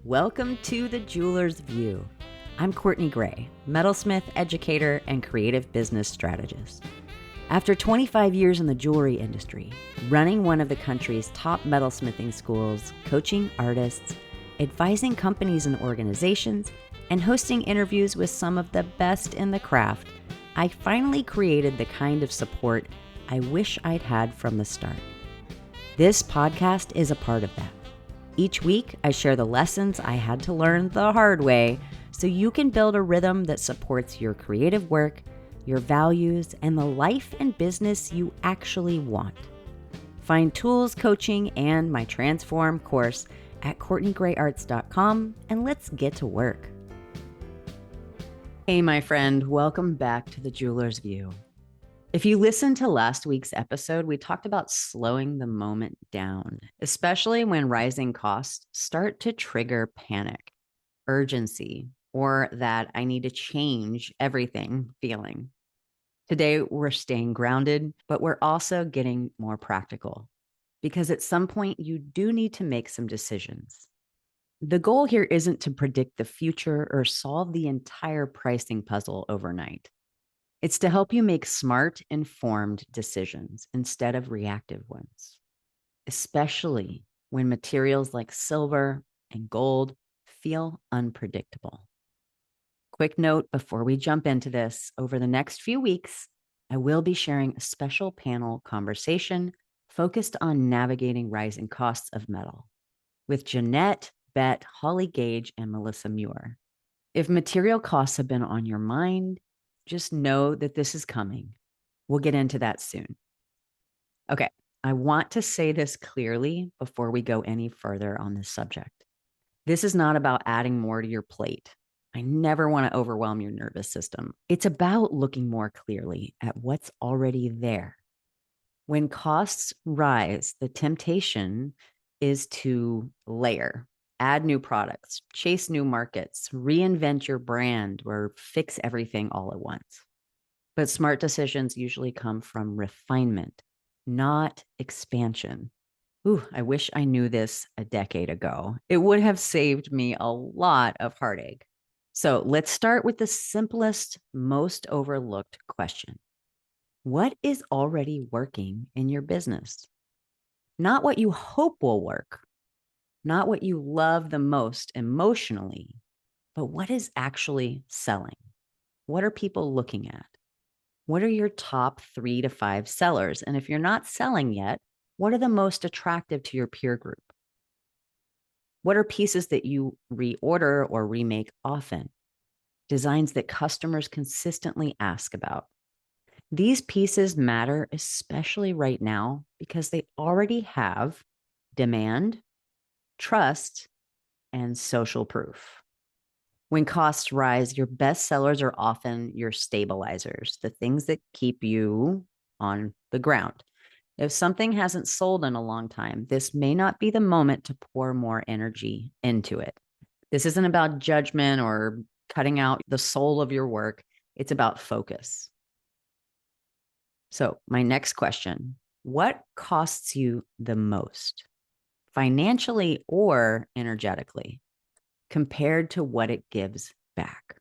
Welcome to The Jeweler's View. I'm Courtney Gray, metalsmith, educator, and creative business strategist. After 25 years in the jewelry industry, running one of the country's top metalsmithing schools, coaching artists, advising companies and organizations, and hosting interviews with some of the best in the craft, I finally created the kind of support I wish I'd had from the start. This podcast is a part of that. Each week, I share the lessons I had to learn the hard way so you can build a rhythm that supports your creative work, your values, and the life and business you actually want. Find tools, coaching, and my Transform course at CourtneyGrayArts.com, and let's get to work. Hey, my friend, welcome back to The Jeweler's View. If you listened to last week's episode, we talked about slowing the moment down, especially when rising costs start to trigger panic, urgency, or that I need to change everything feeling. Today, we're staying grounded, but we're also getting more practical because at some point you do need to make some decisions. The goal here isn't to predict the future or solve the entire pricing puzzle overnight. It's to help you make smart, informed decisions instead of reactive ones, especially when materials like silver and gold feel unpredictable. Quick note before we jump into this, over the next few weeks, I will be sharing a special panel conversation focused on navigating rising costs of metal with Jeanette, Bette, Holly Gage, and Melissa Muir. If material costs have been on your mind, just know that this is coming. We'll get into that soon. Okay, I want to say this clearly before we go any further on this subject. This is not about adding more to your plate. I never want to overwhelm your nervous system. It's about looking more clearly at what's already there. When costs rise, the temptation is to layer, add new products, chase new markets, reinvent your brand, or fix everything all at once. But smart decisions usually come from refinement, not expansion. Ooh, I wish I knew this a decade ago. It would have saved me a lot of heartache. So let's start with the simplest, most overlooked question. What is already working in your business? Not what you hope will work, not what you love the most emotionally, but what is actually selling? What are people looking at? What are your top 3 to 5 sellers? And if you're not selling yet, what are the most attractive to your peer group? What are pieces that you reorder or remake often? Designs that customers consistently ask about. These pieces matter, especially right now, because they already have demand, trust, and social proof. When costs rise, your best sellers are often your stabilizers, the things that keep you on the ground. If something hasn't sold in a long time, this may not be the moment to pour more energy into it. This isn't about judgment or cutting out the soul of your work. It's about focus. So, my next question, what costs you the most, financially or energetically, compared to what it gives back?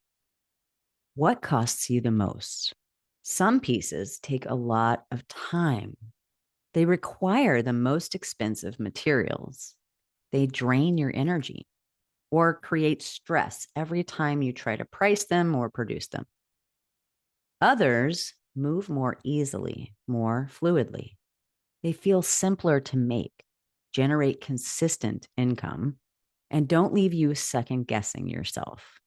What costs you the most? Some pieces take a lot of time. They require the most expensive materials. They drain your energy or create stress every time you try to price them or produce them. Others move more easily, more fluidly. They feel simpler to make, generate consistent income, and don't leave you second guessing yourself.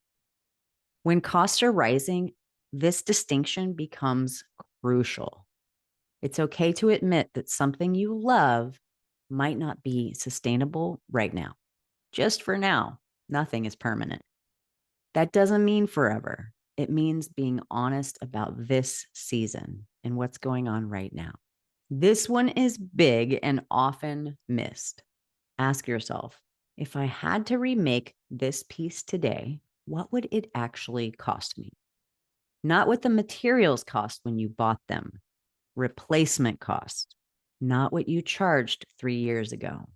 When costs are rising, this distinction becomes crucial. It's okay to admit that something you love might not be sustainable right now. Just for now, nothing is permanent. That doesn't mean forever. It means being honest about this season and what's going on right now. This one is big and often missed. Ask yourself, if I had to remake this piece today, what would it actually cost me? Not what the materials cost when you bought them, replacement cost, not what you charged 3 years ago.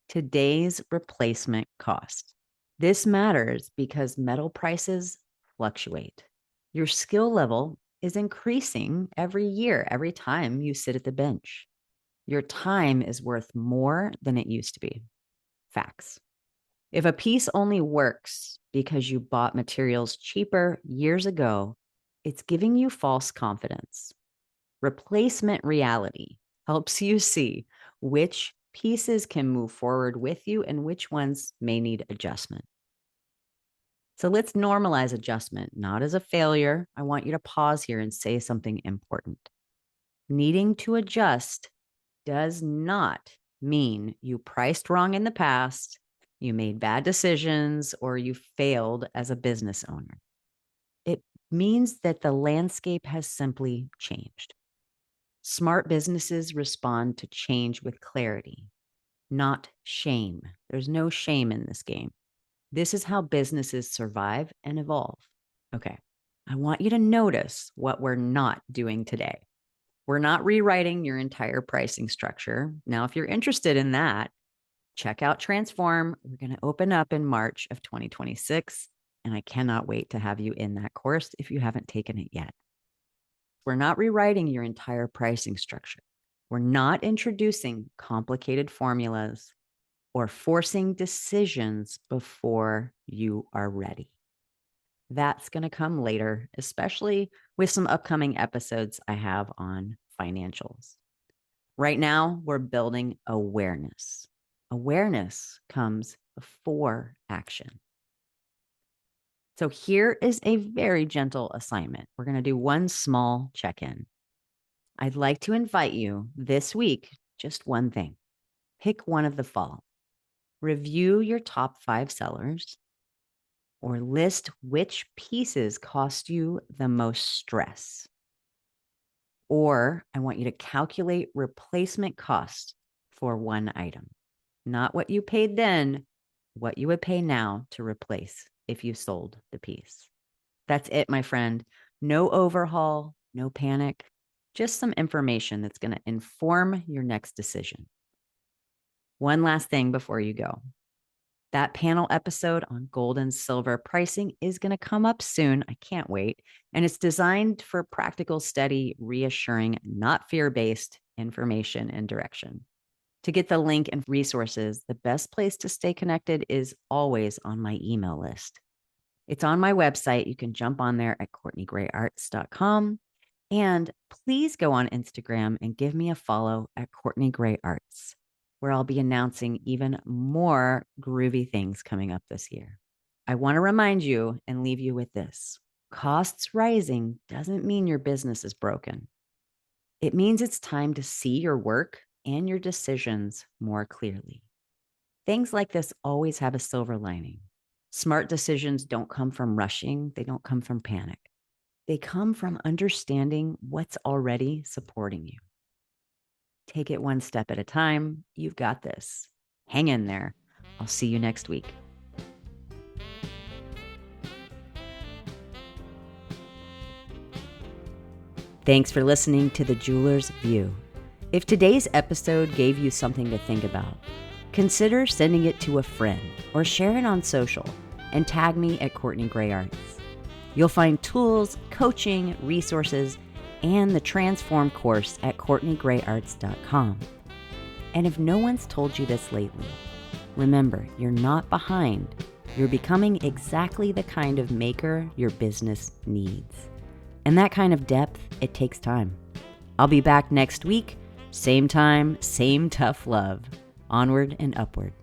Today's replacement cost. This matters because metal prices fluctuate. Your skill level is increasing every year, every time you sit at the bench. Your time is worth more than it used to be. Facts. If a piece only works because you bought materials cheaper years ago, it's giving you false confidence. Replacement reality helps you see which pieces can move forward with you and which ones may need adjustment. So let's normalize adjustment, not as a failure. I want you to pause here and say something important. Needing to adjust does not mean you priced wrong in the past, you made bad decisions, or you failed as a business owner. It means that the landscape has simply changed. Smart businesses respond to change with clarity, not shame. There's no shame in this game. This is how businesses survive and evolve. Okay, I want you to notice what we're not doing today. We're not rewriting your entire pricing structure. Now, if you're interested in that, check out Transform. We're going to open up in March of 2026, and I cannot wait to have you in that course if you haven't taken it yet. We're not rewriting your entire pricing structure. We're not introducing complicated formulas or forcing decisions before you are ready. That's going to come later, especially with some upcoming episodes I have on financials. Right now, we're building awareness. Awareness comes before action. So here is a very gentle assignment. We're going to do one small check-in. I'd like to invite you this week, just one thing. Pick one of the following. Review your top 5 sellers or list which pieces cost you the most stress. Or I want you to calculate replacement cost for one item, not what you paid then, what you would pay now to replace if you sold the piece. That's it, my friend. No overhaul, no panic, just some information that's going to inform your next decision. One last thing before you go. That panel episode on gold and silver pricing is going to come up soon. I can't wait. And it's designed for practical, steady, reassuring, not fear-based information and direction. To get the link and resources, the best place to stay connected is always on my email list. It's on my website. You can jump on there at CourtneyGrayArts.com. And please go on Instagram and give me a follow at Courtney Gray Arts, where I'll be announcing even more groovy things coming up this year. I want to remind you and leave you with this. Costs rising doesn't mean your business is broken. It means it's time to see your work and your decisions more clearly. Things like this always have a silver lining. Smart decisions don't come from rushing. They don't come from panic. They come from understanding what's already supporting you. Take it one step at a time. You've got this. Hang in there. I'll see you next week. Thanks for listening to The Jeweler's View. If today's episode gave you something to think about, consider sending it to a friend or share it on social and tag me at Courtney Gray Arts. You'll find tools, coaching, resources, and the Transform course at CourtneyGrayArts.com. And if no one's told you this lately, remember, you're not behind. You're becoming exactly the kind of maker your business needs. And that kind of depth, it takes time. I'll be back next week, same time, same tough love. Onward and upward.